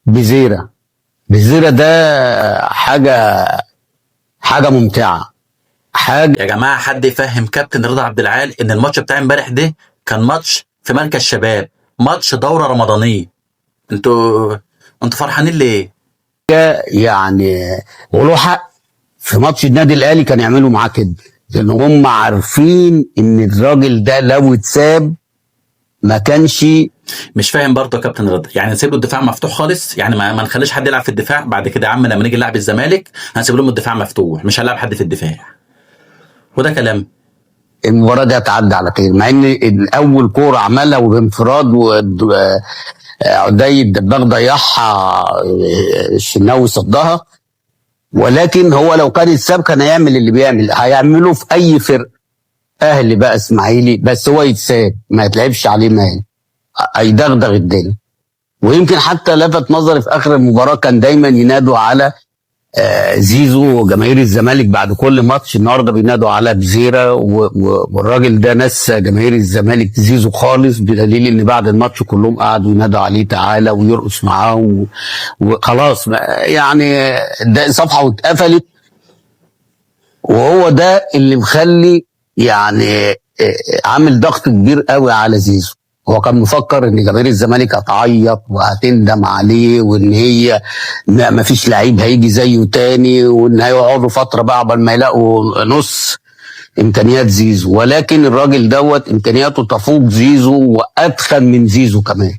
بزيرة. بزيرة ده حاجة ممتعة. يا جماعه حد يفهم كابتن رضا عبد العال ان الماتش بتاع امبارح ده كان ماتش في مركز شباب، ماتش دوره رمضانيه. انتوا فرحانين ليه؟ يعني وله حق. في ماتش النادي الاهلي كان يعملوا معاه كده، لان هم عارفين ان الراجل ده لو اتساب ما كانش. مش فاهم برضه يا كابتن رضا، يعني نسيب له الدفاع مفتوح خالص؟ يعني ما نخليش حد يلعب في الدفاع بعد كده يا عم؟ لما نيجي نلعب الزمالك هنسيب لهم الدفاع مفتوح، مش هنلعب حد في الدفاع، وده كلام. المباراه دي هتعدي على خير، مع ان اول كوره عملها وبانفراد عدي الدباغ ضيعها، الشناوي صدها. ولكن هو لو كان اتساب كان هيعمل اللي بيعمل، هيعمله في اي فرق، اهلي بقى اسماعيلي، بس هو يتساب ما يتلعبش عليه مال، هيدغدغ الدنيا. ويمكن حتى لفت نظري في اخر المباراه كان دايما ينادوا على زيزو وجماهير الزمالك بعد كل ماتش. النهارده بينادوا على بزيرة والراجل ده نسى جماهير الزمالك زيزو خالص، بدليل ان بعد الماتش كلهم قعدوا ينادوا عليه تعالى ويرقص معاهم وخلاص يعني ده صفحه واتقفلت. وهو ده اللي مخلي يعني عامل ضغط كبير قوي على زيزو. هو كان مفكر ان جماهير الزمالك هتعيط وهتندم عليه، وان هي ما فيش لعيب هيجي زيه تاني، وان هيقعدوا فتره بقى قبل ما يلاقوا نص امكانيات زيزو. ولكن الراجل دوت امكانياته تفوق زيزو وادخل من زيزو كمان.